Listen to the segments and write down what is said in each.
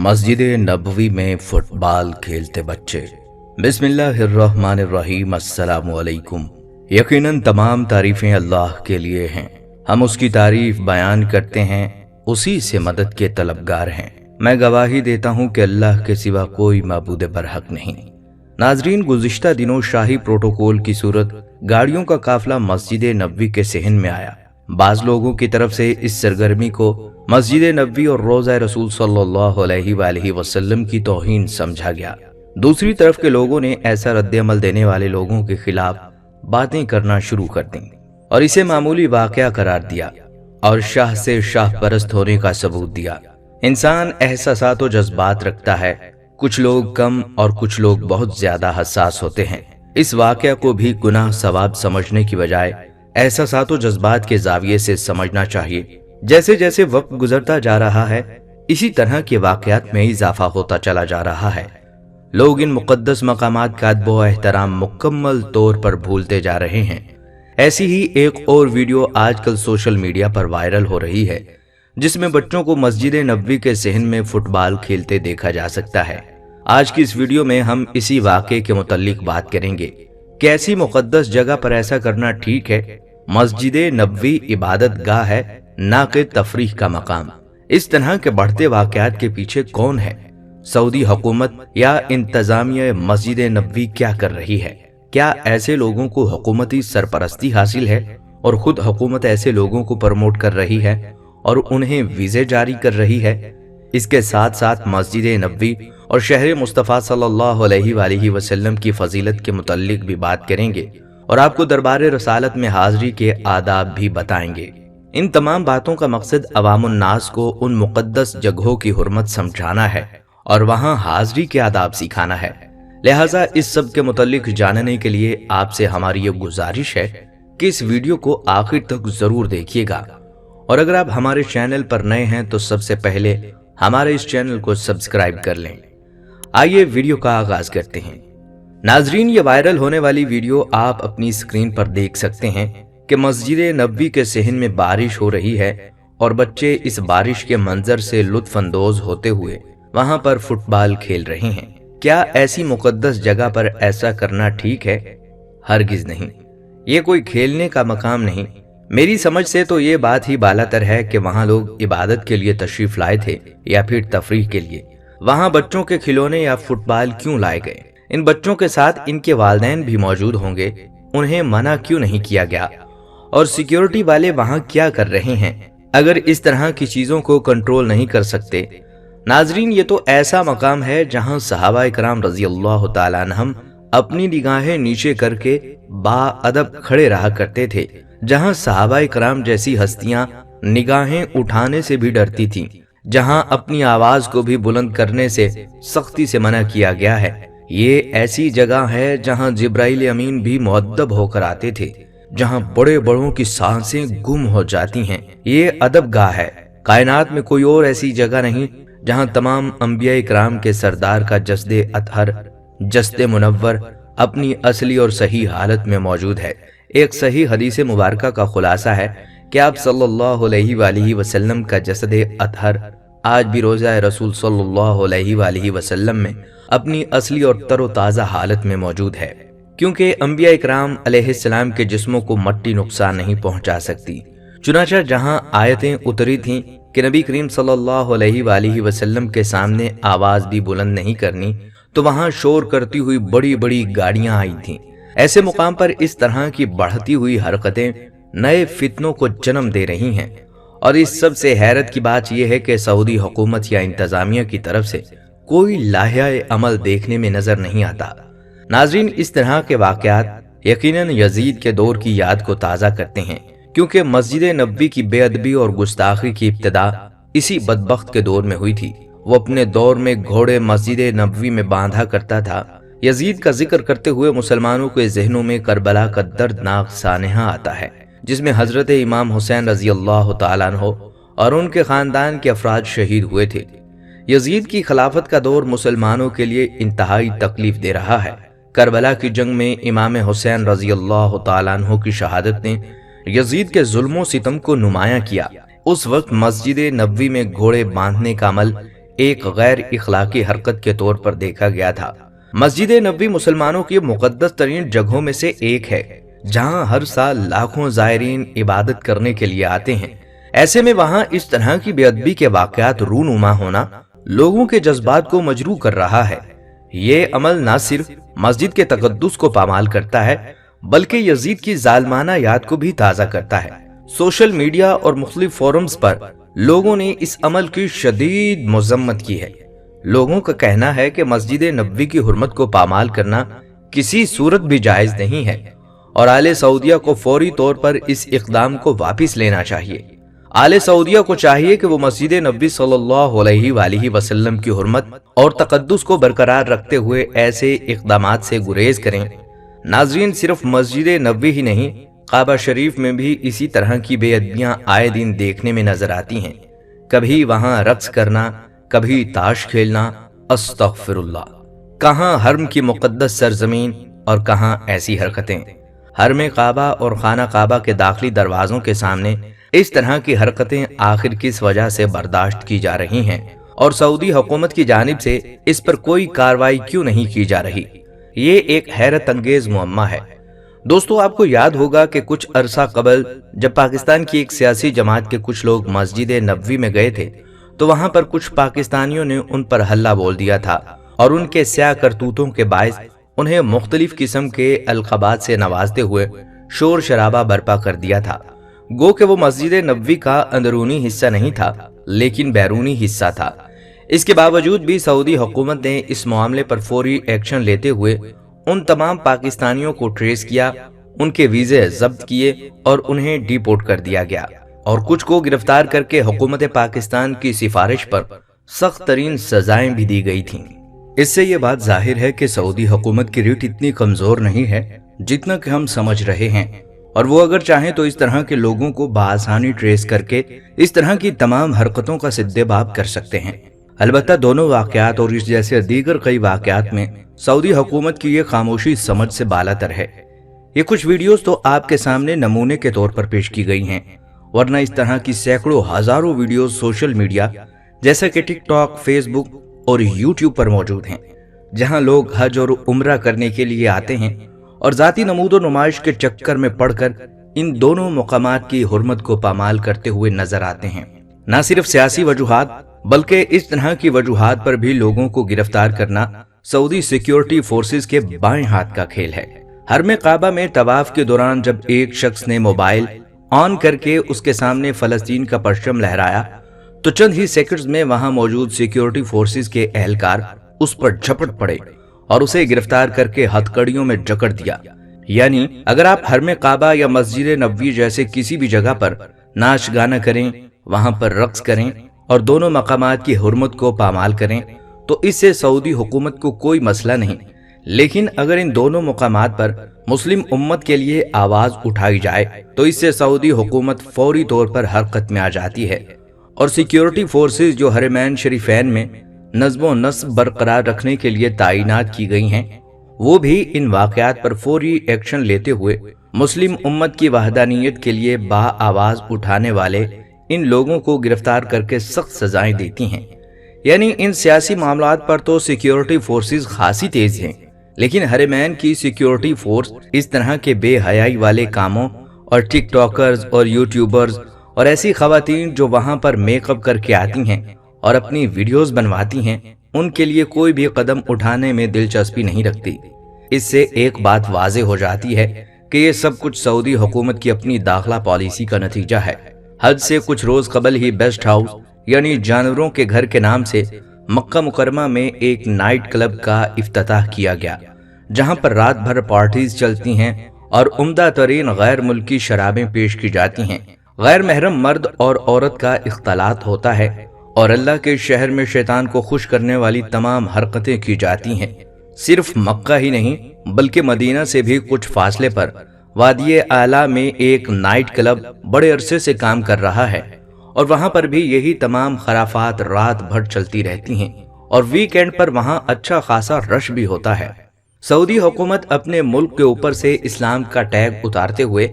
مسجد نبوی میں فٹ بال کھیلتے بچے۔ بسم اللہ الرحمن الرحیم۔ السلام علیکم۔ یقیناً تمام تعریفیں اللہ کے لیے ہیں، ہم اس کی تعریف بیان کرتے ہیں، اسی سے مدد کے طلبگار ہیں۔ میں گواہی دیتا ہوں کہ اللہ کے سوا کوئی معبود برحق نہیں۔ ناظرین، گزشتہ دنوں شاہی پروٹوکول کی صورت گاڑیوں کا قافلہ مسجد نبوی کے صحن میں آیا۔ بعض لوگوں کی طرف سے اس سرگرمی کو مسجد نبوی اور روضہ رسول صلی اللہ علیہ وآلہ وسلم کی توہین سمجھا گیا۔ دوسری طرف کے لوگوں نے ایسا رد عمل دینے والے لوگوں کے خلاف باتیں کرنا شروع کر دیں اور اسے معمولی واقعہ قرار دیا اور شاہ سے شاہ پرست ہونے کا ثبوت دیا۔ انسان احساسات و جذبات رکھتا ہے، کچھ لوگ کم اور کچھ لوگ بہت زیادہ حساس ہوتے ہیں۔ اس واقعہ کو بھی گناہ ثواب سمجھنے کی بجائے احساسات و جذبات کے زاویے سے سمجھنا چاہیے۔ جیسے جیسے وقت گزرتا جا رہا ہے، اسی طرح کے واقعات میں اضافہ ہوتا چلا جا رہا ہے۔ لوگ ان مقدس مقامات کا ادب و احترام مکمل طور پر بھولتے جا رہے ہیں۔ ایسی ہی ایک اور ویڈیو آج کل سوشل میڈیا پر وائرل ہو رہی ہے، جس میں بچوں کو مسجد نبوی کے صحن میں فٹ بال کھیلتے دیکھا جا سکتا ہے۔ آج کی اس ویڈیو میں ہم اسی واقعے کے متعلق بات کریں گے کہ ایسی مقدس جگہ پر ایسا کرنا ٹھیک ہے؟ مسجد نبوی عبادت گاہ ہے، نہ کہ تفریح کا مقام۔ اس طرح کے بڑھتے واقعات کے پیچھے کون ہے؟ سعودی حکومت یا انتظامیہ مسجد نبوی کیا کر رہی ہے؟ کیا ایسے لوگوں کو حکومتی سرپرستی حاصل ہے اور خود حکومت ایسے لوگوں کو پروموٹ کر رہی ہے اور انہیں ویزے جاری کر رہی ہے؟ اس کے ساتھ ساتھ مسجد نبوی اور شہر مصطفیٰ صلی اللہ علیہ وآلہ وسلم کی فضیلت کے متعلق بھی بات کریں گے اور آپ کو دربار رسالت میں حاضری کے آداب بھی بتائیں گے۔ ان تمام باتوں کا مقصد عوام الناس کو ان مقدس جگہوں کی حرمت سمجھانا ہے اور وہاں حاضری کے آداب سکھانا ہے۔ لہٰذا اس سب کے متعلق جاننے کے لیے آپ سے ہماری یہ گزارش ہے کہ اس ویڈیو کو آخر تک ضرور دیکھیے گا، اور اگر آپ ہمارے چینل پر نئے ہیں تو سب سے پہلے ہمارے اس چینل کو سبسکرائب کر لیں۔ آئیے ویڈیو کا آغاز کرتے ہیں۔ ناظرین، یہ وائرل ہونے والی ویڈیو آپ اپنی اسکرین پر دیکھ سکتے ہیں کہ مسجد نبوی کے صحن میں بارش ہو رہی ہے اور بچے اس بارش کے منظر سے لطف اندوز ہوتے ہوئے وہاں پر فٹ بال کھیل رہے ہیں۔ کیا ایسی مقدس جگہ پر ایسا کرنا ٹھیک ہے؟ ہرگز نہیں، یہ کوئی کھیلنے کا مقام نہیں۔ میری سمجھ سے تو یہ بات ہی بالاتر ہے کہ وہاں لوگ عبادت کے لیے تشریف لائے تھے یا پھر تفریح کے لیے۔ وہاں بچوں کے کھلونے یا فٹ بال کیوں لائے گئے؟ ان بچوں کے ساتھ ان کے والدین بھی موجود ہوں گے، انہیں منع کیوں نہیں کیا گیا؟ اور سیکیورٹی والے وہاں کیا کر رہے ہیں اگر اس طرح کی چیزوں کو کنٹرول نہیں کر سکتے؟ ناظرین، یہ تو ایسا مقام ہے جہاں صحابہ کرام رضی اللہ تعالیٰ عنہم اپنی نگاہیں نیچے کر کے با ادب کھڑے رہا کرتے تھے، جہاں صحابہ کرام جیسی ہستیاں نگاہیں اٹھانے سے بھی ڈرتی تھیں، جہاں اپنی آواز کو بھی بلند کرنے سے سختی سے منع کیا گیا ہے۔ یہ ایسی جگہ ہے جہاں جبرائیل امین بھی مؤدب ہو کر آتے تھے، جہاں بڑے بڑوں کی سانسیں گم ہو جاتی ہیں۔ یہ ادب گاہ ہے۔ کائنات میں کوئی اور ایسی جگہ نہیں جہاں تمام انبیاء کرام کے سردار کا جسد اطہر، جسد منور اپنی اصلی اور صحیح حالت میں موجود ہے۔ ایک صحیح حدیث مبارکہ کا خلاصہ ہے کہ آپ صلی اللہ علیہ وآلہ وسلم کا جسد اطہر آج بھی روضہ رسول صلی اللہ علیہ وآلہ وسلم میں اپنی اصلی اور تر و تازہ حالت میں موجود ہے، کیونکہ انبیاء اکرام علیہ السلام کے جسموں کو مٹی نقصان نہیں پہنچا سکتی۔ چنانچہ جہاں آیتیں اتری تھیں کہ نبی کریم صلی اللہ علیہ وآلہ وسلم کے سامنے آواز بھی بلند نہیں کرنی، تو وہاں شور کرتی ہوئی بڑی بڑی گاڑیاں آئی تھیں۔ ایسے مقام پر اس طرح کی بڑھتی ہوئی حرکتیں نئے فتنوں کو جنم دے رہی ہیں، اور اس سب سے حیرت کی بات یہ ہے کہ سعودی حکومت یا انتظامیہ کی طرف سے کوئی لاہیہ عمل دیکھنے میں نظر نہیں آتا۔ ناظرین، اس طرح کے واقعات یقیناً یزید کے دور کی یاد کو تازہ کرتے ہیں، کیونکہ مسجد نبوی کی بے ادبی اور گستاخی کی ابتدا اسی بدبخت کے دور میں ہوئی تھی۔ وہ اپنے دور میں گھوڑے مسجد نبوی میں باندھا کرتا تھا۔ یزید کا ذکر کرتے ہوئے مسلمانوں کے ذہنوں میں کربلا کا دردناک سانحہ آتا ہے، جس میں حضرت امام حسین رضی اللہ تعالیٰ عنہ اور ان کے خاندان کے افراد شہید ہوئے تھے۔ یزید کی خلافت کا دور مسلمانوں کے لیے انتہائی تکلیف دے رہا ہے۔ کربلا کی جنگ میں امام حسین رضی اللہ تعالیٰ عنہ کی شہادت نے یزید کے ظلم و ستم کو نمایاں کیا۔ اس وقت مسجد نبوی میں گھوڑے باندھنے کا عمل ایک غیر اخلاقی حرکت کے طور پر دیکھا گیا تھا۔ مسجد نبوی مسلمانوں کی مقدس ترین جگہوں میں سے ایک ہے، جہاں ہر سال لاکھوں زائرین عبادت کرنے کے لیے آتے ہیں۔ ایسے میں وہاں اس طرح کی بے ادبی کے واقعات رونما ہونا لوگوں کے جذبات کو مجروح کر رہا ہے۔ یہ عمل نہ صرف مسجد کے تقدس کو پامال کرتا ہے بلکہ یزید کی ظالمانہ یاد کو بھی تازہ کرتا ہے۔ سوشل میڈیا اور مختلف فورمز پر لوگوں نے اس عمل کی شدید مذمت کی ہے۔ لوگوں کا کہنا ہے کہ مسجد نبوی کی حرمت کو پامال کرنا کسی صورت بھی جائز نہیں ہے اور آل سعودیہ کو فوری طور پر اس اقدام کو واپس لینا چاہیے۔ آل سعودیہ کو چاہیے کہ وہ مسجد نبوی صلی اللہ علیہ وآلہ وسلم کی حرمت اور تقدس کو برقرار رکھتے ہوئے ایسے اقدامات سے گریز کریں۔ ناظرین، صرف مسجد نبوی ہی نہیں، کعبہ شریف میں بھی اسی طرح کی بے ادبیاں آئے دن دیکھنے میں نظر آتی ہیں۔ کبھی وہاں رقص کرنا، کبھی تاش کھیلنا، استغفر اللہ۔ کہاں حرم کی مقدس سرزمین اور کہاں ایسی حرکتیں۔ حرم کعبہ اور خانہ کعبہ کے داخلی دروازوں کے سامنے اس طرح کی حرکتیں آخر کس وجہ سے برداشت کی جا رہی ہیں اور سعودی حکومت کی جانب سے اس پر کوئی کارروائی کیوں نہیں کی جا رہی؟ یہ ایک حیرت انگیز معمہ ہے۔ دوستو، آپ کو یاد ہوگا کہ کچھ عرصہ قبل جب پاکستان کی ایک سیاسی جماعت کے کچھ لوگ مسجد نبوی میں گئے تھے تو وہاں پر کچھ پاکستانیوں نے ان پر حلہ بول دیا تھا اور ان کے سیاہ کرتوتوں کے باعث انہیں مختلف قسم کے القابات سے نوازتے ہوئے شور شرابہ برپا کر دیا تھا۔ گو کہ وہ مسجد نبوی کا اندرونی حصہ نہیں تھا لیکن بیرونی حصہ تھا۔ اس کے باوجود بھی سعودی حکومت نے اس معاملے پر فوری ایکشن لیتے ہوئے ان تمام پاکستانیوں کو ٹریس کیا، ان کے ویزے ضبط کیے اور انہیں ڈیپورٹ کر دیا گیا اور کچھ کو گرفتار کر کے حکومت پاکستان کی سفارش پر سخت ترین سزائیں بھی دی گئی تھیں۔ اس سے یہ بات ظاہر ہے کہ سعودی حکومت کی ریٹ اتنی کمزور نہیں ہے جتنا کہ ہم سمجھ رہے ہیں، اور وہ اگر چاہیں تو اس طرح کے لوگوں کو بآسانی ٹریس کر کے اس طرح کی تمام حرکتوں کا سدے باب کر سکتے ہیں۔ البتہ دونوں واقعات اور اس جیسے دیگر کئی واقعات میں سعودی حکومت کی یہ خاموشی سمجھ سے بالاتر ہے۔ یہ کچھ ویڈیوز تو آپ کے سامنے نمونے کے طور پر پیش کی گئی ہیں، ورنہ اس طرح کی سینکڑوں ہزاروں ویڈیوز سوشل میڈیا جیسا کہ ٹک ٹاک، فیس بک اور یوٹیوب پر موجود ہیں، جہاں لوگ حج اور عمرہ کرنے کے لیے آتے ہیں اور ذاتی نمود و نمائش کے چکر میں پڑ کر ان دونوں مقامات کی حرمت کو پامال کرتے ہوئے نظر آتے ہیں۔ نہ صرف سیاسی وجوہات بلکہ اس طرح کی وجوہات پر بھی لوگوں کو گرفتار کرنا سعودی سیکیورٹی فورسز کے بائیں ہاتھ کا کھیل ہے۔ حرم کعبہ میں طواف کے دوران جب ایک شخص نے موبائل آن کر کے اس کے سامنے فلسطین کا پرچم لہرایا تو چند ہی سیکنڈز میں وہاں موجود سیکیورٹی فورسز کے اہلکار اس پر جھپٹ پڑے اور اسے گرفتار کر کے ہتھکڑیوں میں جکڑ دیا۔ یعنی اگر آپ حرم کعبہ یا مسجد نبوی جیسے کسی بھی جگہ پر ناچ گانا کریں، وہاں پر رقص کریں اور دونوں مقامات کی حرمت کو پامال کریں تو اس سے سعودی حکومت کو کوئی مسئلہ نہیں، لیکن اگر ان دونوں مقامات پر مسلم امت کے لیے آواز اٹھائی جائے تو اس سے سعودی حکومت فوری طور پر حرکت میں آ جاتی ہے اور سیکیورٹی فورسز جو حرمین شریفین میں نظم و نسق برقرار رکھنے کے لیے تعینات کی گئی ہیں، وہ بھی ان واقعات پر فوری ایکشن لیتے ہوئے مسلم امت کی وحدانیت کے لیے با آواز اٹھانے والے ان لوگوں کو گرفتار کر کے سخت سزائیں دیتی ہیں۔ یعنی ان سیاسی معاملات پر تو سیکیورٹی فورسز خاصی تیز ہیں، لیکن حرمین کی سیکیورٹی فورس اس طرح کے بے حیائی والے کاموں اور ٹک ٹاکرز اور یوٹیوبرز اور ایسی خواتین جو وہاں پر میک اپ کر کے آتی ہیں اور اپنی ویڈیوز بنواتی ہیں، ان کے لیے کوئی بھی قدم اٹھانے میں دلچسپی نہیں رکھتی۔ اس سے ایک بات واضح ہو جاتی ہے کہ یہ سب کچھ سعودی حکومت کی اپنی داخلہ پالیسی کا نتیجہ ہے۔ حج سے کچھ روز قبل ہی بیسٹ ہاؤس یعنی جانوروں کے گھر کے نام سے مکہ مکرمہ میں ایک نائٹ کلب کا افتتاح کیا گیا، جہاں پر رات بھر پارٹیز چلتی ہیں اور عمدہ ترین غیر ملکی شرابیں پیش کی جاتی ہیں، غیر محرم مرد اور عورت کا اختلاط ہوتا ہے اور اللہ کے شہر میں شیطان کو خوش کرنے والی تمام حرکتیں کی جاتی ہیں۔ صرف مکہ ہی نہیں بلکہ مدینہ سے بھی کچھ فاصلے پر وادی اعلیٰ میں ایک نائٹ کلب بڑے عرصے سے کام کر رہا ہے اور وہاں پر بھی یہی تمام خرافات رات بھر چلتی رہتی ہیں اور ویکینڈ پر وہاں اچھا خاصا رش بھی ہوتا ہے۔ سعودی حکومت اپنے ملک کے اوپر سے اسلام کا ٹیگ اتارتے ہوئے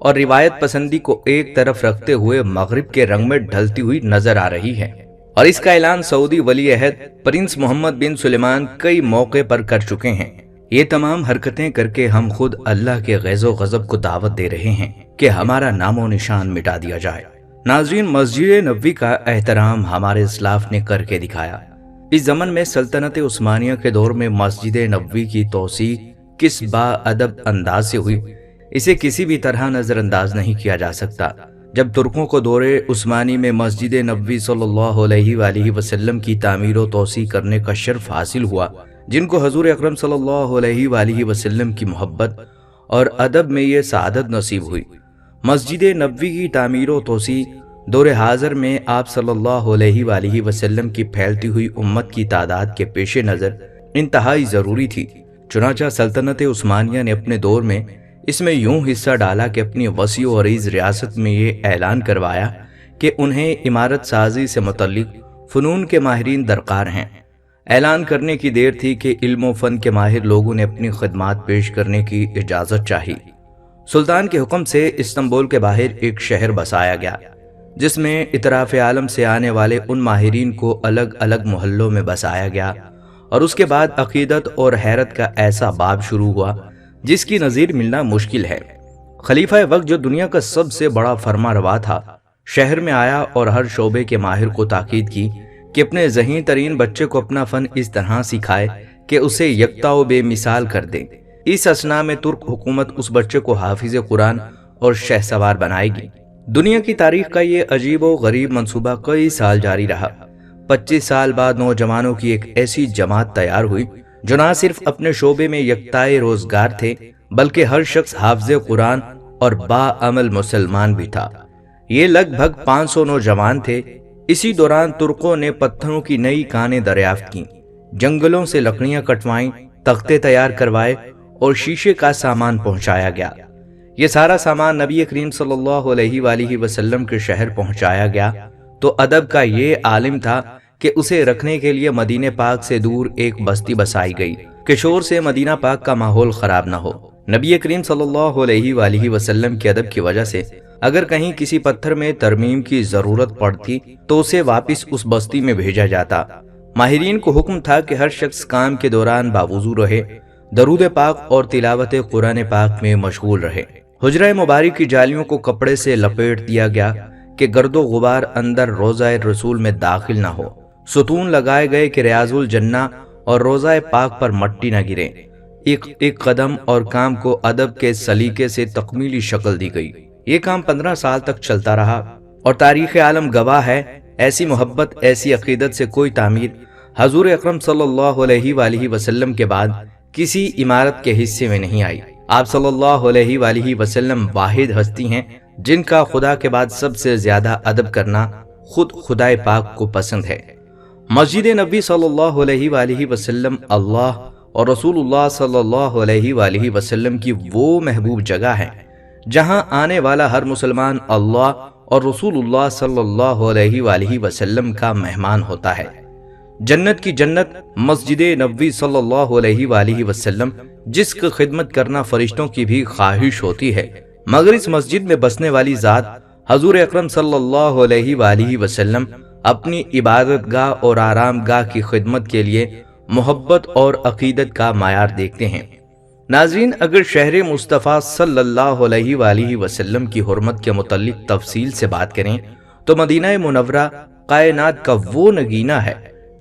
اور روایت پسندی کو ایک طرف رکھتے ہوئے مغرب کے رنگ میں ڈھلتی ہوئی نظر آ رہی ہے۔ اور اس کا اعلان سعودی ولی عہد پرنس محمد بن سلیمان کئی موقع پر کر چکے ہیں۔ یہ تمام حرکتیں کر کے ہم خود اللہ کے غیظ و غضب کو دعوت دے رہے ہیں کہ ہمارا نام و نشان مٹا دیا جائے۔ ناظرین، مسجد نبوی کا احترام ہمارے اسلاف نے کر کے دکھایا۔ اس زمن میں سلطنت عثمانیہ کے دور میں مسجد نبوی کی توسیع کس با ادب انداز سے ہوئی، اسے کسی بھی طرح نظر انداز نہیں کیا جا سکتا۔ جب ترکوں کو دور عثمانی میں مسجد نبوی صلی اللہ علیہ وآلہ وسلم کی تعمیر و توسیع کرنے کا شرف حاصل ہوا، جن کو حضور اکرم صلی اللہ علیہ وآلہ وسلم کی محبت اور ادب میں یہ سعادت نصیب ہوئی۔ مسجد نبوی کی تعمیر و توسیع دور حاضر میں آپ صلی اللہ علیہ وآلہ وسلم کی پھیلتی ہوئی امت کی تعداد کے پیش نظر انتہائی ضروری تھی۔ چنانچہ سلطنت عثمانیہ نے اپنے دور میں اس میں یوں حصہ ڈالا کہ اپنی وسیع و عریض ریاست میں یہ اعلان کروایا کہ انہیں عمارت سازی سے متعلق فنون کے ماہرین درکار ہیں۔ اعلان کرنے کی دیر تھی کہ علم و فن کے ماہر لوگوں نے اپنی خدمات پیش کرنے کی اجازت چاہی۔ سلطان کے حکم سے استنبول کے باہر ایک شہر بسایا گیا، جس میں اطراف عالم سے آنے والے ان ماہرین کو الگ الگ محلوں میں بسایا گیا، اور اس کے بعد عقیدت اور حیرت کا ایسا باب شروع ہوا جس کی نظیر ملنا مشکل ہے۔ خلیفہ وقت، جو دنیا کا سب سے بڑا فرما روا تھا، شہر میں آیا اور ہر شعبے کے ماہر کو تاکید کی کہ اپنے ذہین ترین بچے کو اپنا فن اس طرح سکھائے کہ اسے یکتا و بے مثال کر دے۔ اس اثناء میں ترک حکومت اس بچے کو حافظ قرآن اور شہسوار بنائے گی۔ دنیا کی تاریخ کا یہ عجیب و غریب منصوبہ کئی سال جاری رہا۔ 25 سال بعد نوجوانوں کی ایک ایسی جماعت تیار ہوئی جو نہ صرف اپنے شعبے میں یکتائے روزگار تھے، بلکہ ہر شخص حافظ قرآن اور باعمل مسلمان بھی تھا۔ یہ لگ بھگ 500 نوجوان تھے۔ اسی دوران ترکوں نے پتھروں کی نئی کانیں دریافت کیں، جنگلوں سے لکڑیاں کٹوائیں، تختے تیار کروائے اور شیشے کا سامان پہنچایا گیا۔ یہ سارا سامان نبی کریم صلی اللہ علیہ وآلہ وسلم کے شہر پہنچایا گیا تو ادب کا یہ عالم تھا کہ اسے رکھنے کے لیے مدینہ پاک سے دور ایک بستی بسائی گئی کہ شور سے مدینہ پاک کا ماحول خراب نہ ہو۔ نبی کریم صلی اللہ علیہ وآلہ وسلم کے ادب کی وجہ سے اگر کہیں کسی پتھر میں ترمیم کی ضرورت پڑتی تو اسے واپس اس بستی میں بھیجا جاتا۔ ماہرین کو حکم تھا کہ ہر شخص کام کے دوران باوضو رہے، درود پاک اور تلاوت قرآن پاک میں مشغول رہے۔ حجرہ مبارک کی جالیوں کو کپڑے سے لپیٹ دیا گیا کہ گرد و غبار اندر روضہ رسول میں داخل نہ ہو۔ ستون لگائے گئے کہ ریاض الجنہ اور روضہ پاک پر مٹی نہ گرے۔ ایک قدم اور کام کو ادب کے سلیقے سے تکمیلی شکل دی گئی۔ یہ کام 15 سال تک چلتا رہا اور تاریخ عالم گواہ ہے، ایسی محبت، ایسی عقیدت سے کوئی تعمیر حضور اکرم صلی اللہ علیہ وآلہ وسلم کے بعد کسی عمارت کے حصے میں نہیں آئی۔ آپ صلی اللہ علیہ وآلہ وسلم واحد ہستی ہیں جن کا خدا کے بعد سب سے زیادہ ادب کرنا خود خدائے پاک کو پسند ہے۔ مسجد نبی صلی اللہ علیہ وآلہ وسلم اللہ اور رسول اللہ صلی اللہ علیہ وآلہ وسلم کی وہ محبوب جگہ ہے جہاں آنے والا ہر مسلمان اللہ اور رسول اللہ صلی اللہ علیہ وآلہ وسلم کا مہمان ہوتا ہے۔ جنت کی جنت مسجد نبوی صلی اللہ علیہ وآلہ وسلم، جس کی خدمت کرنا فرشتوں کی بھی خواہش ہوتی ہے، مگر اس مسجد میں بسنے والی ذات حضور اکرم صلی اللہ علیہ وآلہ وسلم اپنی عبادت گاہ اور آرام گاہ کی خدمت کے لیے محبت اور عقیدت کا معیار دیکھتے ہیں۔ ناظرین، اگر شہر مصطفیٰ صلی اللہ علیہ وآلہ وسلم کی حرمت کے متعلق تفصیل سے بات کریں تو مدینہ منورہ کائنات کا وہ نگینہ ہے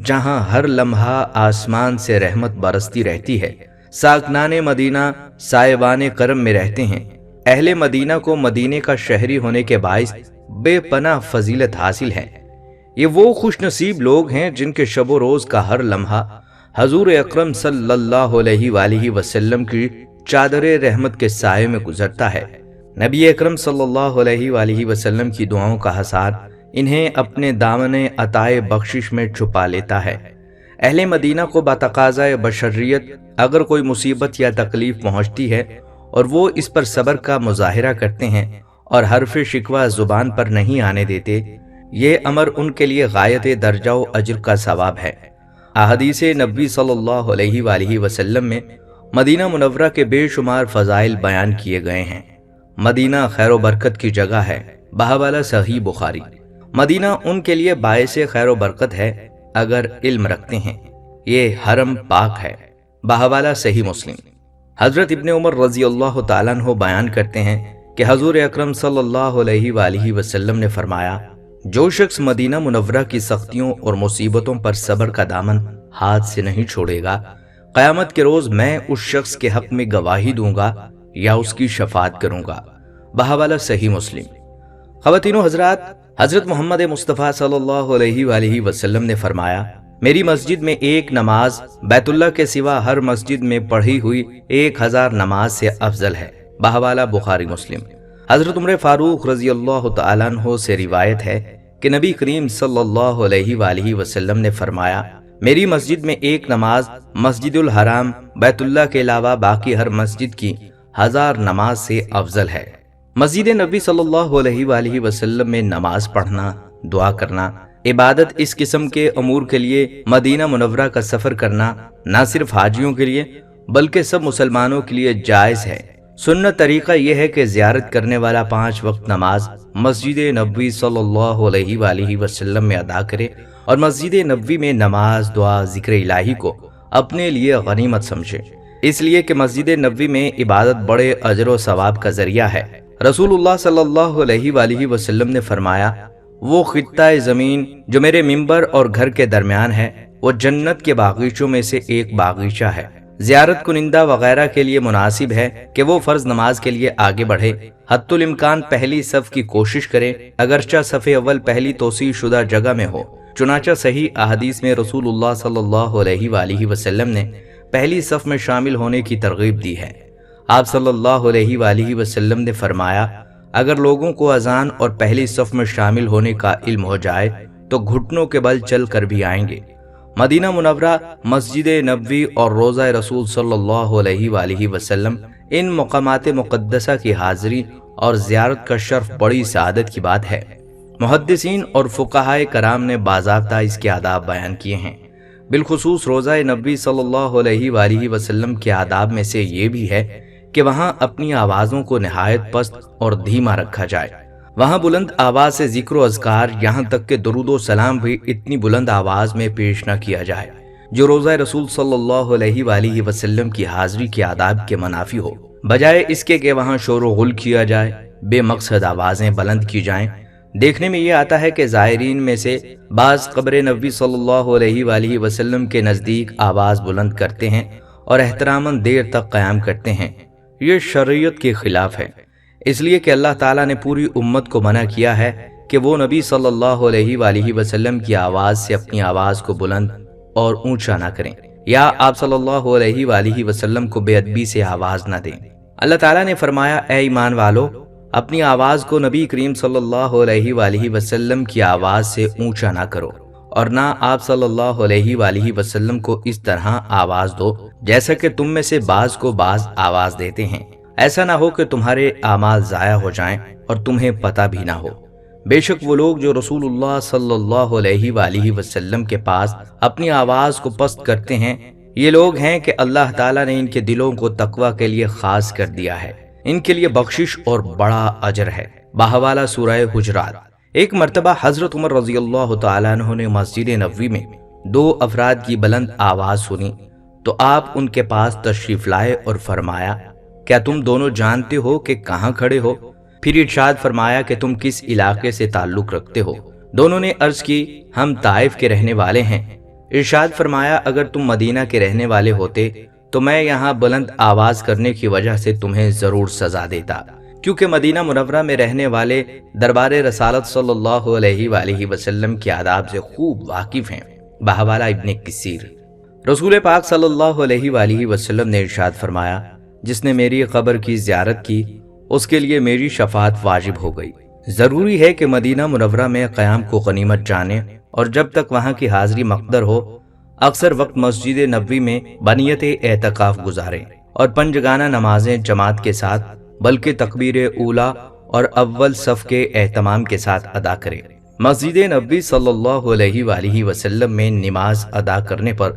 جہاں ہر لمحہ آسمان سے رحمت برستی رہتی ہے۔ ساکنان مدینہ سائبان کرم میں رہتے ہیں۔ اہل مدینہ کو مدینے کا شہری ہونے کے باعث بے پناہ فضیلت حاصل ہے۔ یہ وہ خوش نصیب لوگ ہیں جن کے شب و روز کا ہر لمحہ حضور اکرم صلی اللہ علیہ وآلہ وسلم کی چادر رحمت کے سائے میں گزرتا ہے۔ نبی اکرم صلی اللہ علیہ وآلہ وسلم کی دعاؤں کا حصار انہیں اپنے دامن عطائے بخشش میں چھپا لیتا ہے۔ اہل مدینہ کو بتقاضۂ بشریت اگر کوئی مصیبت یا تکلیف پہنچتی ہے اور وہ اس پر صبر کا مظاہرہ کرتے ہیں اور حرف شکوہ زبان پر نہیں آنے دیتے، یہ امر ان کے لیے غایت درجہ و اجر کا ثواب ہے۔ احادیث نبوی صلی اللہ علیہ وآلہ وسلم میں مدینہ منورہ کے بے شمار فضائل بیان کیے گئے ہیں۔ مدینہ خیر و برکت کی جگہ ہے، بحوالہ صحیح بخاری۔ مدینہ ان کے لیے باعث خیر و برکت ہے اگر علم رکھتے ہیں۔ یہ حرم پاک ہے۔ بحوالہ صحیح مسلم۔ حضرت ابن عمر رضی اللہ تعالیٰ عنہ بیان کرتے ہیں کہ حضور اکرم صلی اللہ علیہ وآلہ وسلم نے فرمایا، جو شخص مدینہ منورہ کی سختیوں اور مصیبتوں پر صبر کا دامن ہاتھ سے نہیں چھوڑے گا، قیامت کے روز میں اس شخص کے حق میں گواہی دوں گا یا اس کی شفاعت کروں گا۔ بحوالہ صحیح مسلم۔ خواتین و حضرات، حضرت محمد مصطفیٰ صلی اللہ علیہ وآلہ وسلم نے فرمایا، میری مسجد میں ایک نماز بیت اللہ کے سوا ہر مسجد میں پڑھی ہوئی 1000 نماز سے افضل ہے۔ بحوالہ بخاری مسلم۔ حضرت عمر فاروق رضی اللہ تعالیٰ عنہ سے روایت ہے کہ نبی کریم صلی اللہ علیہ وآلہ وسلم نے فرمایا، میری مسجد میں ایک نماز مسجد الحرام بیت اللہ کے علاوہ باقی ہر مسجد کی 1000 نماز سے افضل ہے۔ مسجد نبی صلی اللہ علیہ وآلہ وسلم میں نماز پڑھنا، دعا کرنا، عبادت اس قسم کے امور کے لیے مدینہ منورہ کا سفر کرنا نہ صرف حاجیوں کے لیے بلکہ سب مسلمانوں کے لیے جائز ہے۔ سنت طریقہ یہ ہے کہ زیارت کرنے والا 5 وقت نماز مسجد نبوی صلی اللہ علیہ وآلہ وسلم میں ادا کرے اور مسجد نبوی میں نماز، دعا، ذکر الہی کو اپنے لیے غنیمت سمجھے، اس لیے کہ مسجد نبوی میں عبادت بڑے اجر و ثواب کا ذریعہ ہے۔ رسول اللہ صلی اللہ علیہ وآلہ وسلم نے فرمایا، وہ خطہ زمین جو میرے منبر اور گھر کے درمیان ہے وہ جنت کے باغیچوں میں سے ایک باغیچہ ہے۔ زیارت کنندہ وغیرہ کے لیے مناسب ہے کہ وہ فرض نماز کے لیے آگے بڑھے، حتی الامکان پہلی صف کی کوشش کرے، اگرچہ صف اول پہلی توسیع شدہ جگہ میں ہو۔ چنانچہ صحیح احادیث میں رسول اللہ صلی اللہ علیہ وآلہ وسلم نے پہلی صف میں شامل ہونے کی ترغیب دی ہے۔ آپ صلی اللہ علیہ وآلہ وسلم نے فرمایا، اگر لوگوں کو اذان اور پہلی صف میں شامل ہونے کا علم ہو جائے تو گھٹنوں کے بل چل کر بھی آئیں گے۔ مدینہ منورہ، مسجد نبوی اور روضہ رسول صلی اللہ علیہ وآلہ وسلم، ان مقامات مقدسہ کی حاضری اور زیارت کا شرف بڑی سعادت کی بات ہے۔ محدثین اور فقہائے کرام نے باضابطہ اس کے آداب بیان کیے ہیں۔ بالخصوص روضہ نبوی صلی اللہ علیہ وآلہ وسلم کے آداب میں سے یہ بھی ہے کہ وہاں اپنی آوازوں کو نہایت پست اور دھیما رکھا جائے۔ وہاں بلند آواز سے ذکر و اذکار، یہاں تک کہ درود و سلام بھی اتنی بلند آواز میں پیش نہ کیا جائے جو روضہ رسول صلی اللہ علیہ وآلہ وسلم کی حاضری کے آداب کے منافی ہو، بجائے اس کے کہ وہاں شور و غل کیا جائے، بے مقصد آوازیں بلند کی جائیں۔ دیکھنے میں یہ آتا ہے کہ زائرین میں سے بعض قبر نبی صلی اللہ علیہ وآلہ وسلم کے نزدیک آواز بلند کرتے ہیں اور احتراماً دیر تک قیام کرتے ہیں۔ یہ شریعت کے خلاف ہے، اس لیے کہ اللہ تعالیٰ نے پوری امت کو منع کیا ہے کہ وہ نبی صلی اللہ علیہ وآلہ وسلم کی آواز سے اپنی آواز کو بلند اور اونچا نہ کریں، یا آپ صلی اللہ علیہ وآلہ وسلم کو بے ادبی سے آواز نہ دیں۔ اللہ تعالیٰ نے فرمایا، اے ایمان والو، اپنی آواز کو نبی کریم صلی اللہ علیہ وآلہ وسلم کی آواز سے اونچا نہ کرو، اور نہ آپ صلی اللہ علیہ وآلہ وسلم کو اس طرح آواز دو جیسا کہ تم میں سے بعض کو بعض آواز دیتے ہیں، ایسا نہ ہو کہ تمہارے اعمال ضائع ہو جائیں اور تمہیں پتہ بھی نہ ہو۔ بے شک وہ لوگ جو رسول اللہ صلی اللہ علیہ وآلہ وسلم کے پاس اپنی آواز کو پست کرتے ہیں، یہ لوگ ہیں کہ اللہ تعالیٰ نے ان کے دلوں کو تقوی کے لیے خاص کر دیا ہے، ان کے لیے بخشش اور بڑا اجر ہے۔ بحوالہ سورہ حجرات۔ ایک مرتبہ حضرت عمر رضی اللہ تعالیٰ عنہ نے مسجد نبوی میں 2 افراد کی بلند آواز سنی تو آپ ان کے پاس تشریف لائے اور فرمایا، کیا تم دونوں جانتے ہو کہ کہاں کھڑے ہو؟ پھر ارشاد فرمایا کہ تم کس علاقے سے تعلق رکھتے ہو؟ دونوں نے عرض کی، ہم طائف کے رہنے والے ہیں۔ ارشاد فرمایا، اگر تم مدینہ کے رہنے والے ہوتے تو میں یہاں بلند آواز کرنے کی وجہ سے تمہیں ضرور سزا دیتا، کیونکہ مدینہ منورہ میں رہنے والے دربار رسالت صلی اللہ علیہ وآلہ وسلم کے آداب سے خوب واقف ہیں۔ بحوالہ ابن کثیر۔ رسول پاک صلی اللہ علیہ وآلہ وسلم نے ارشاد فرمایا، جس نے میری قبر کی زیارت کی اس کے لیے میری شفاعت واجب ہو گئی۔ ضروری ہے کہ مدینہ منورہ میں قیام کو غنیمت جانے اور جب تک وہاں کی حاضری مقدر ہو اکثر وقت مسجد نبوی میں بنیت اعتکاف گزاریں اور 5 جگانہ نمازیں جماعت کے ساتھ بلکہ تکبیر اولا اور اول صف کے اہتمام کے ساتھ ادا کریں۔ مسجد نبوی صلی اللہ علیہ وآلہ وسلم میں نماز ادا کرنے پر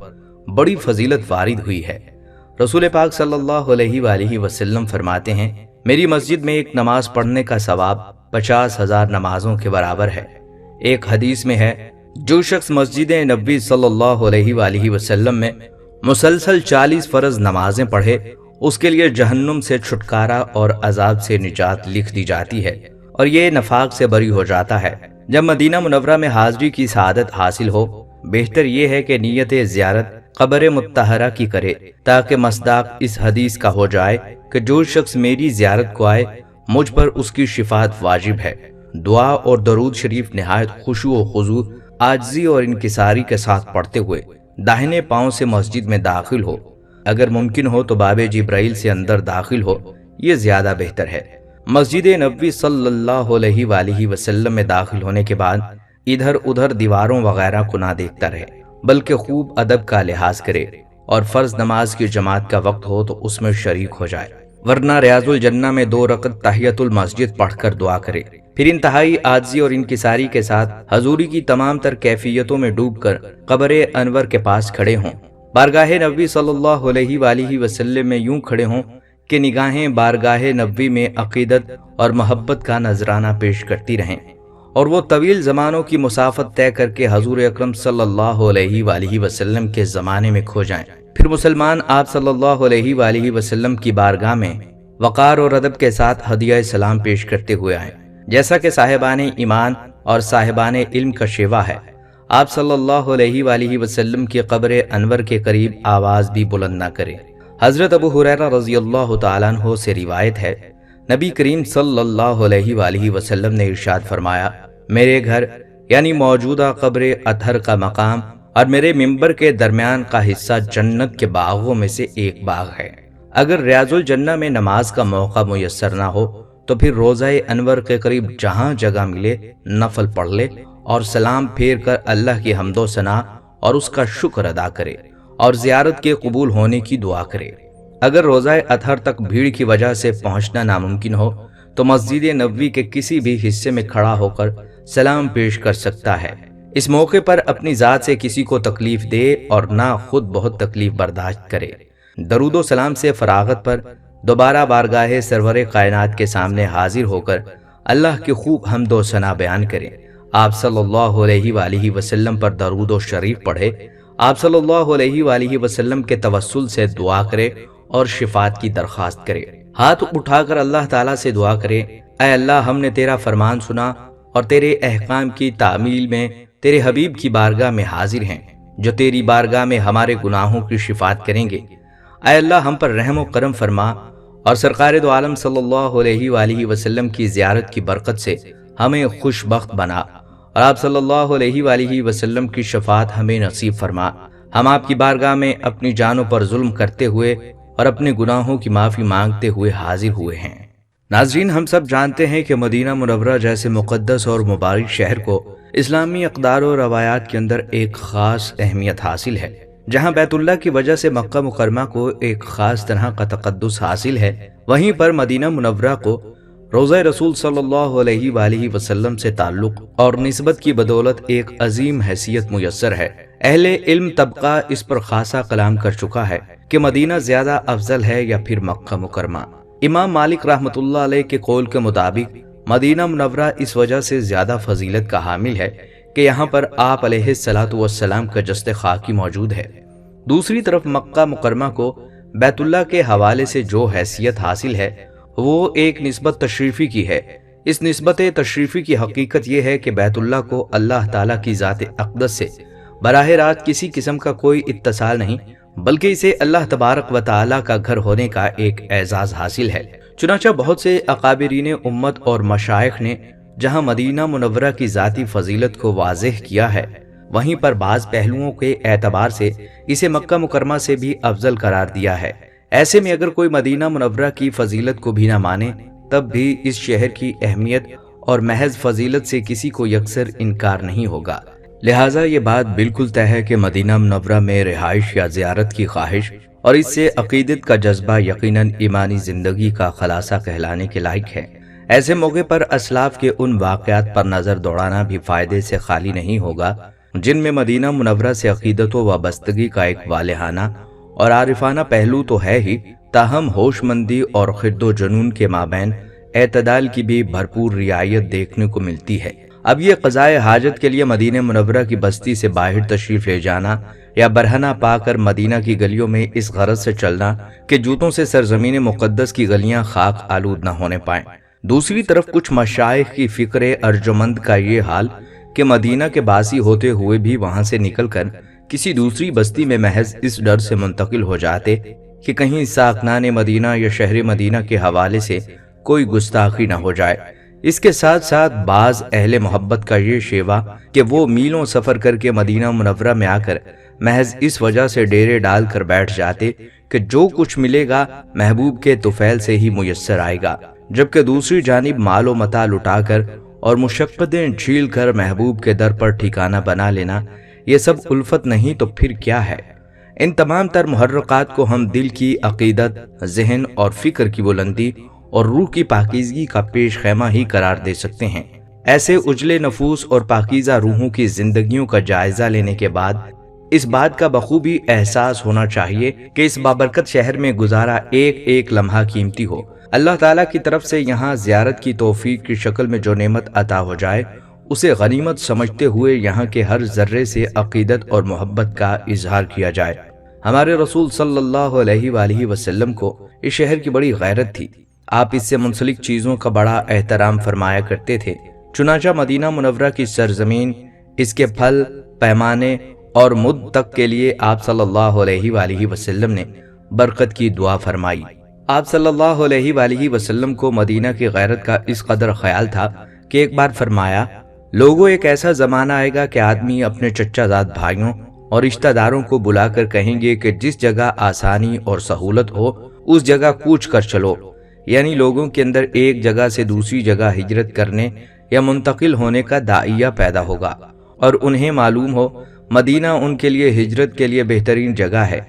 بڑی فضیلت وارد ہوئی ہے۔ رسول پاک صلی اللہ علیہ وآلہ وسلم فرماتے ہیں، میری مسجد میں ایک نماز پڑھنے کا ثواب 50,000 نمازوں کے برابر ہے۔ ایک حدیث میں ہے، جو شخص مسجد نبوی صلی اللہ علیہ وآلہ وسلم میں مسلسل 40 فرض نمازیں پڑھے، اس کے لیے جہنم سے چھٹکارا اور عذاب سے نجات لکھ دی جاتی ہے، اور یہ نفاق سے بری ہو جاتا ہے۔ جب مدینہ منورہ میں حاضری کی سعادت حاصل ہو، بہتر یہ ہے کہ نیت زیارت قبر مطہرہ کی کرے، تاکہ مصداق اس حدیث کا ہو جائے کہ جو شخص میری زیارت کو آئے، مجھ پر اس کی شفاعت واجب ہے۔ دعا اور درود شریف نہایت خشوع و خضوع، عاجزی اور انکساری کے ساتھ پڑھتے ہوئے داہنے پاؤں سے مسجد میں داخل ہو، اگر ممکن ہو تو باب جبرائیل سے اندر داخل ہو، یہ زیادہ بہتر ہے۔ مسجد نبوی صلی اللہ علیہ وآلہ وسلم میں داخل ہونے کے بعد ادھر ادھر دیواروں وغیرہ کو نہ دیکھتا رہے، بلکہ خوب ادب کا لحاظ کرے، اور فرض نماز کی جماعت کا وقت ہو تو اس میں شریک ہو جائے، ورنہ ریاض الجنہ میں 2 رکعت تحیۃ المسجد پڑھ کر دعا کرے، پھر انتہائی عاجزی اور انکساری کے ساتھ حضوری کی تمام تر کیفیتوں میں ڈوب کر قبر انور کے پاس کھڑے ہوں، بارگاہ نبوی صلی اللہ علیہ وآلہ وسلم میں یوں کھڑے ہوں کہ نگاہیں بارگاہ نبوی میں عقیدت اور محبت کا نذرانہ پیش کرتی رہیں، اور وہ طویل زمانوں کی مسافت طے کر کے حضور اکرم صلی اللہ علیہ وآلہ وسلم کے زمانے میں کھو جائیں، پھر مسلمان آپ صلی اللہ علیہ وآلہ وسلم کی بارگاہ میں وقار اور ادب کے ساتھ ہدیہ سلام پیش کرتے ہوئے آئیں، جیسا کہ صاحبان ایمان اور صاحبان علم کا شیوا ہے۔ آپ صلی اللہ علیہ وآلہ وسلم کی قبر انور کے قریب آواز بھی بلند نہ کریں۔ حضرت ابو ہریرہ رضی اللہ تعالیٰ عنہ سے روایت ہے، نبی کریم صلی اللہ علیہ وآلہ وسلم نے ارشاد فرمایا، میرے گھر یعنی موجودہ قبر اطہر کا مقام اور میرے ممبر کے درمیان کا حصہ جنت کے باغوں میں سے ایک باغ ہے۔ اگر ریاض الجنہ میں نماز کا موقع میسر نہ ہو تو پھر روضہ انور کے قریب جہاں جگہ ملے نفل پڑھ لے اور سلام پھیر کر اللہ کی حمد و ثنا اور اس کا شکر ادا کرے اور زیارت کے قبول ہونے کی دعا کرے۔ اگر روضہ اطہر تک بھیڑ کی وجہ سے پہنچنا ناممکن ہو تو مسجد نبوی کے کسی بھی حصے میں کھڑا ہو کر سلام پیش کر سکتا ہے۔ اس موقع پر اپنی ذات سے کسی کو تکلیف دے اور نہ خود بہت تکلیف برداشت کرے۔ درود و سلام سے فراغت پر دوبارہ بارگاہ سرور کائنات کے سامنے حاضر ہو کر اللہ کی خوب حمد و ثنا بیان کریں، آپ صلی اللہ علیہ وآلہ وسلم پر درود و شریف پڑھے، آپ صلی اللہ علیہ وآلہ وسلم کے توسل سے دعا کرے اور شفاعت کی درخواست کرے، ہاتھ اٹھا کر اللہ تعالیٰ سے دعا کرے، اے اللہ ہم نے تیرا فرمان سنا اور تیرے احکام کی تعمیل میں تیرے حبیب کی بارگاہ میں حاضر ہیں، جو تیری بارگاہ میں ہمارے گناہوں کی شفاعت کریں گے۔ اے اللہ ہم پر رحم و کرم فرما اور سرکار دو عالم صلی اللہ علیہ وآلہ وسلم کی زیارت کی برکت سے ہمیں خوش بخت بنا، اور آپ صلی اللہ علیہ وآلہ وسلم کی شفاعت ہمیں نصیب فرما۔ ہم آپ کی بارگاہ میں اپنی جانوں پر ظلم کرتے ہوئے اور اپنے گناہوں کی معافی مانگتے ہوئے حاضر ہوئے ہیں۔ ناظرین، ہم سب جانتے ہیں کہ مدینہ منورہ جیسے مقدس اور مبارک شہر کو اسلامی اقدار و روایات کے اندر ایک خاص اہمیت حاصل ہے۔ جہاں بیت اللہ کی وجہ سے مکہ مکرمہ کو ایک خاص طرح کا تقدس حاصل ہے، وہیں پر مدینہ منورہ کو روضہ رسول صلی اللہ علیہ وآلہ وسلم سے تعلق اور نسبت کی بدولت ایک عظیم حیثیت میسر ہے۔ اہل علم طبقہ اس پر خاصا کلام کر چکا ہے کہ مدینہ زیادہ افضل ہے یا پھر مکہ مکرمہ۔ امام مالک رحمۃ اللہ علیہ کے قول کے مطابق مدینہ منورہ اس وجہ سے زیادہ فضیلت کا حامل ہے کہ یہاں پر آپ علیہ الصلوۃ والسلام کا جسد خاکی موجود ہے۔ دوسری طرف مکہ مکرمہ کو بیت اللہ کے حوالے سے جو حیثیت حاصل ہے وہ ایک نسبت تشریفی کی ہے۔ اس نسبت تشریفی کی حقیقت یہ ہے کہ بیت اللہ کو اللہ تعالیٰ کی ذات اقدس سے براہ راست کسی قسم کا کوئی اتصال نہیں، بلکہ اسے اللہ تبارک و تعالیٰ کا گھر ہونے کا ایک اعزاز حاصل ہے۔ چنانچہ بہت سے اکابرین امت اور مشائخ نے جہاں مدینہ منورہ کی ذاتی فضیلت کو واضح کیا ہے، وہیں پر بعض پہلوؤں کے اعتبار سے اسے مکہ مکرمہ سے بھی افضل قرار دیا ہے۔ ایسے میں اگر کوئی مدینہ منورہ کی فضیلت کو بھی نہ مانے تب بھی اس شہر کی اہمیت اور محض فضیلت سے کسی کو یکسر انکار نہیں ہوگا۔ لہٰذا یہ بات بالکل طے ہے کہ مدینہ منورہ میں رہائش یا زیارت کی خواہش اور اس سے عقیدت کا جذبہ یقیناً ایمانی زندگی کا خلاصہ کہلانے کے لائق ہے۔ ایسے موقع پر اسلاف کے ان واقعات پر نظر دوڑانا بھی فائدے سے خالی نہیں ہوگا جن میں مدینہ منورہ سے عقیدت و وابستگی کا ایک والہانہ اور عارفانہ پہلو تو ہے ہی، تاہم ہوش مندی اور خرد و جنون کے مابین اعتدال کی بھی بھرپور رعایت دیکھنے کو ملتی ہے۔ اب یہ قضائے حاجت کے لیے مدینہ منورہ کی بستی سے باہر تشریف لے جانا یا برہنہ پا کر مدینہ کی گلیوں میں اس غرض سے چلنا کہ جوتوں سے سرزمین مقدس کی گلیاں خاک آلود نہ ہونے پائیں۔ دوسری طرف کچھ مشائخ کی فکر ارجمند کا یہ حال کہ مدینہ کے باسی ہوتے ہوئے بھی وہاں سے نکل کر کسی دوسری بستی میں محض اس ڈر سے منتقل ہو جاتے کہ کہیں ساکنان مدینہ یا شہر مدینہ کے حوالے سے کوئی گستاخی نہ ہو جائے۔ اس کے ساتھ ساتھ بعض اہل محبت کا یہ شیوا کہ وہ میلوں سفر کر کے مدینہ منورہ میں آ کر محض اس وجہ سے ڈیرے ڈال کر بیٹھ جاتے کہ جو کچھ ملے گا محبوب کے طفیل سے ہی میسر آئے گا، جبکہ دوسری جانب مال و متاع لٹا کر اور مشقتیں جھیل کر محبوب کے در پر ٹھکانہ بنا لینا یہ سب الفت نہیں تو پھر کیا ہے؟ ان تمام تر محرکات کو ہم دل کی عقیدت، ذہن اور فکر کی بلندی اور روح کی پاکیزگی کا پیش خیمہ ہی قرار دے سکتے ہیں۔ ایسے اجلے نفوس اور پاکیزہ روحوں کی زندگیوں کا جائزہ لینے کے بعد اس بات کا بخوبی احساس ہونا چاہیے کہ اس بابرکت شہر میں گزارا ایک ایک لمحہ قیمتی ہو۔ اللہ تعالیٰ کی طرف سے یہاں زیارت کی توفیق کی شکل میں جو نعمت عطا ہو جائے اسے غنیمت سمجھتے ہوئے یہاں کے ہر ذرے سے عقیدت اور محبت کا اظہار کیا جائے۔ ہمارے رسول صلی اللہ علیہ وآلہ وسلم کو اس شہر کی بڑی غیرت تھی، آپ اس سے منسلک چیزوں کا بڑا احترام فرمایا کرتے تھے۔ چنانچہ مدینہ منورہ کی سرزمین، اس کے پھل، پیمانے اور مد تک کے لیے آپ صلی اللہ علیہ وآلہ وسلم نے برکت کی دعا فرمائی۔ آپ صلی اللہ علیہ وآلہ وسلم کو مدینہ کی غیرت کا اس قدر خیال تھا کہ ایک بار فرمایا، لوگوں ایک ایسا زمانہ آئے گا کہ آدمی اپنے چچا زاد بھائیوں اور رشتہ داروں کو بلا کر کہیں گے کہ جس جگہ آسانی اور سہولت ہو اس جگہ کوچ کر چلو، یعنی لوگوں کے اندر ایک جگہ سے دوسری جگہ ہجرت کرنے یا منتقل ہونے کا داعیہ پیدا ہوگا، اور انہیں معلوم ہو مدینہ ان کے لیے ہجرت کے لیے بہترین جگہ ہے۔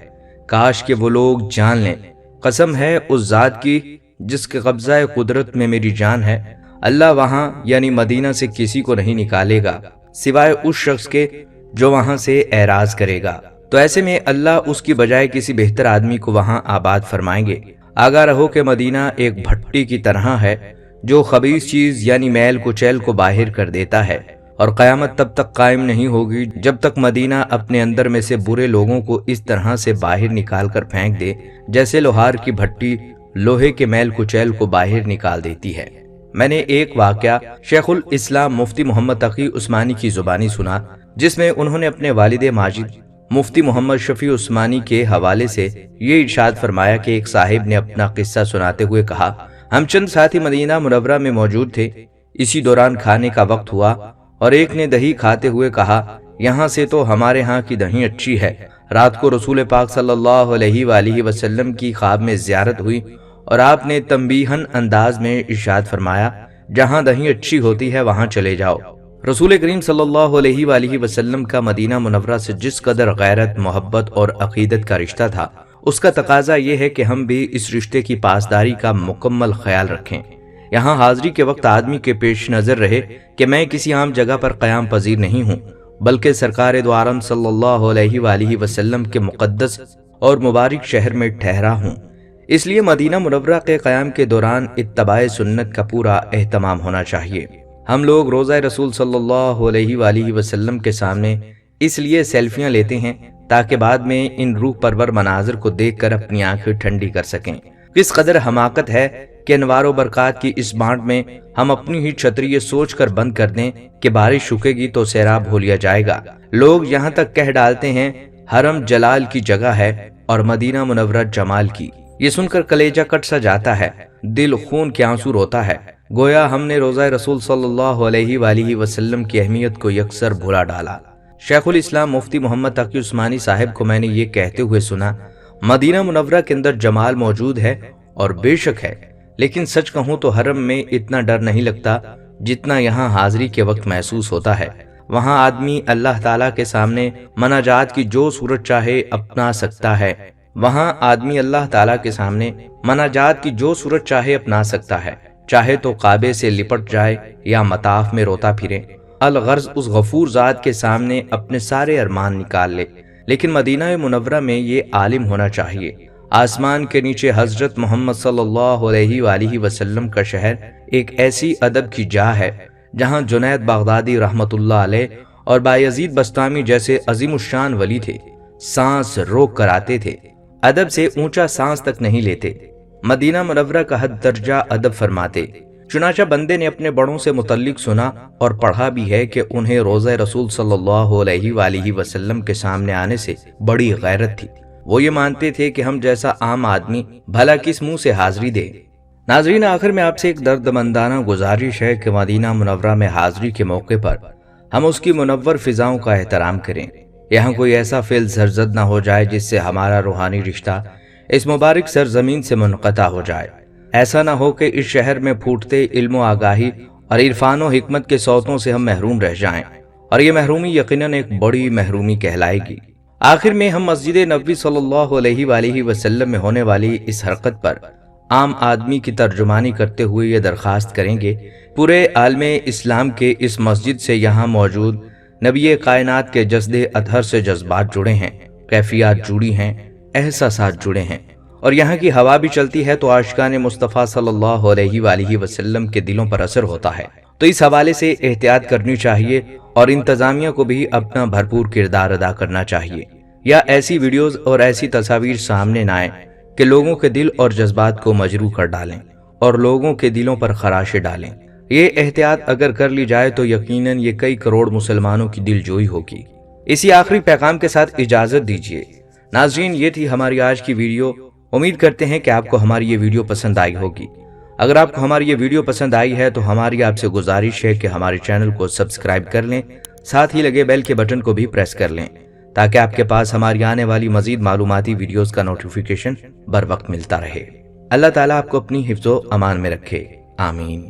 کاش کہ وہ لوگ جان لیں، قسم ہے اس ذات کی جس کے قبضہ قدرت میں میری جان ہے، اللہ وہاں یعنی مدینہ سے کسی کو نہیں نکالے گا سوائے اس شخص کے جو وہاں سے اعراض کرے گا، تو ایسے میں اللہ اس کی بجائے کسی بہتر آدمی کو وہاں آباد فرمائیں گے۔ آگاہ رہو کہ مدینہ ایک بھٹی کی طرح ہے جو خبیث چیز یعنی میل کچیل کو باہر کر دیتا ہے، اور قیامت تب تک قائم نہیں ہوگی جب تک مدینہ اپنے اندر میں سے برے لوگوں کو اس طرح سے باہر نکال کر پھینک دے جیسے لوہار کی بھٹی لوہے کے میل کچیل کو باہر نکال دیتی ہے۔ میں نے ایک واقعہ شیخ الاسلام مفتی محمد تقی عثمانی کی زبانی سنا، جس میں انہوں نے اپنے والد ماجد مفتی محمد شفیع عثمانی کے حوالے سے یہ ارشاد فرمایا کہ ایک صاحب نے اپنا قصہ سناتے ہوئے کہا، ہم چند ساتھی مدینہ منورہ میں موجود تھے، اسی دوران کھانے کا وقت ہوا اور ایک نے دہی کھاتے ہوئے کہا، یہاں سے تو ہمارے ہاں کی دہی اچھی ہے۔ رات کو رسول پاک صلی اللہ علیہ وآلہ وسلم کی خواب میں زیارت ہوئی اور آپ نے تنبیہن انداز میں ارشاد فرمایا، جہاں دہی اچھی ہوتی ہے وہاں چلے جاؤ۔ رسول کریم صلی اللہ علیہ وآلہ وسلم کا مدینہ منورہ سے جس قدر غیرت، محبت اور عقیدت کا رشتہ تھا، اس کا تقاضا یہ ہے کہ ہم بھی اس رشتے کی پاسداری کا مکمل خیال رکھیں۔ یہاں حاضری کے وقت آدمی کے پیش نظر رہے کہ میں کسی عام جگہ پر قیام پذیر نہیں ہوں، بلکہ سرکار دو عالم صلی اللہ علیہ وآلہ وسلم کے مقدس اور مبارک شہر میں ٹھہرا ہوں۔ اس لیے مدینہ منورہ کے قیام کے دوران اتباع سنت کا پورا اہتمام ہونا چاہیے۔ ہم لوگ روضہ رسول صلی اللہ علیہ وآلہ وسلم کے سامنے اس لیے سیلفیاں لیتے ہیں تاکہ بعد میں ان روح پرور مناظر کو دیکھ کر اپنی آنکھیں ٹھنڈی کر سکیں۔ کس قدر حماقت ہے کہ انوار و برکات کی اس بانٹ میں ہم اپنی ہی چھتری یہ سوچ کر بند کر دیں کہ بارش رکے گی تو سیراب ہو لیا جائے گا۔ لوگ یہاں تک کہہ ڈالتے ہیں حرم جلال کی جگہ ہے اور مدینہ منورہ جمال کی۔ یہ سن کر کلیجہ کٹ سا جاتا ہے، دل خون کے آنسو روتا ہے، گویا ہم نے روضہ رسول صلی اللہ علیہ وآلہ وسلم کی اہمیت کو یکسر بھلا ڈالا۔ شیخ الاسلام مفتی محمد تقی عثمانی صاحب کو میں نے یہ کہتے ہوئے سنا، مدینہ منورہ کے اندر جمال موجود ہے اور بے شک ہے، لیکن سچ کہوں تو حرم میں اتنا ڈر نہیں لگتا جتنا یہاں حاضری کے وقت محسوس ہوتا ہے۔ وہاں آدمی اللہ تعالیٰ کے سامنے مناجات کی جو صورت چاہے اپنا سکتا ہے، وہاں آدمی اللہ تعالیٰ کے سامنے مناجات کی جو صورت چاہے اپنا سکتا ہے، چاہے تو کعبے سے لپٹ جائے یا مطاف میں روتا پھرے، الغرض اس غفور ذات کے سامنے اپنے سارے ارمان نکال لے۔ لیکن مدینہ منورہ میں یہ عالم ہونا چاہیے، آسمان کے نیچے حضرت محمد صلی اللہ علیہ وآلہ وسلم کا شہر ایک ایسی ادب کی جا ہے جہاں جنید بغدادی رحمت اللہ علیہ اور بایزید بستامی جیسے عظیم الشان ولی تھے، سانس روک کر آتے تھے، ادب سے اونچا سانس تک نہیں لیتے، مدینہ منورہ کا حد درجہ ادب فرماتے۔ چنانچہ بندے نے اپنے بڑوں سے متعلق سنا اور پڑھا بھی ہے کہ انہیں روضہ رسول صلی اللہ علیہ وآلہ وسلم کے سامنے آنے سے بڑی غیرت تھی۔ وہ یہ مانتے تھے کہ ہم جیسا عام آدمی بھلا کس منہ سے حاضری دے۔ ناظرین، آخر میں آپ سے ایک دردمندانہ گزارش ہے کہ مدینہ منورہ میں حاضری کے موقع پر ہم اس کی منور فضاؤں کا احترام کریں۔ یہاں کوئی ایسا فعل سرزد نہ ہو جائے جس سے ہمارا روحانی رشتہ اس مبارک سرزمین سے منقطع ہو جائے۔ ایسا نہ ہو کہ اس شہر میں پھوٹتے علم و آگاہی اور عرفان و حکمت کے صوتوں سے ہم محروم رہ جائیں، اور یہ محرومی یقیناً ایک بڑی محرومی کہلائے گی۔ آخر میں ہم مسجد نبوی صلی اللہ علیہ وآلہ وسلم میں ہونے والی اس حرکت پر عام آدمی کی ترجمانی کرتے ہوئے یہ درخواست کریں گے، پورے عالم اسلام کے اس مسجد سے یہاں موجود نبی کائنات کے جسد اطہر سے جذبات جڑے ہیں، کیفیات جڑی ہیں، احساسات جڑے ہیں، اور یہاں کی ہوا بھی چلتی ہے تو عاشقان مصطفیٰ صلی اللہ علیہ وآلہ وسلم کے دلوں پر اثر ہوتا ہے۔ تو اس حوالے سے احتیاط کرنی چاہیے اور انتظامیہ کو بھی اپنا بھرپور کردار ادا کرنا چاہیے، یا ایسی ویڈیوز اور ایسی تصاویر سامنے نہ آئیں کہ لوگوں کے دل اور جذبات کو مجروح کر ڈالیں اور لوگوں کے دلوں پر خراشیں ڈالیں۔ یہ احتیاط اگر کر لی جائے تو یقیناً یہ کئی کروڑ مسلمانوں کی دل جوئی ہوگی۔ اسی آخری پیغام کے ساتھ اجازت دیجیے۔ ناظرین، یہ تھی ہماری آج کی ویڈیو۔ امید کرتے ہیں کہ آپ کو ہماری یہ ویڈیو پسند آئی ہوگی۔ اگر آپ کو ہماری یہ ویڈیو پسند آئی ہے تو ہماری آپ سے گزارش ہے کہ ہمارے چینل کو سبسکرائب کر لیں، ساتھ ہی لگے بیل کے بٹن کو بھی پریس کر لیں تاکہ آپ کے پاس ہماری آنے والی مزید معلوماتی ویڈیوز کا نوٹیفیکیشن بر وقت ملتا رہے۔ اللہ تعالیٰ آپ کو اپنی حفظ و امان میں رکھے، آمین۔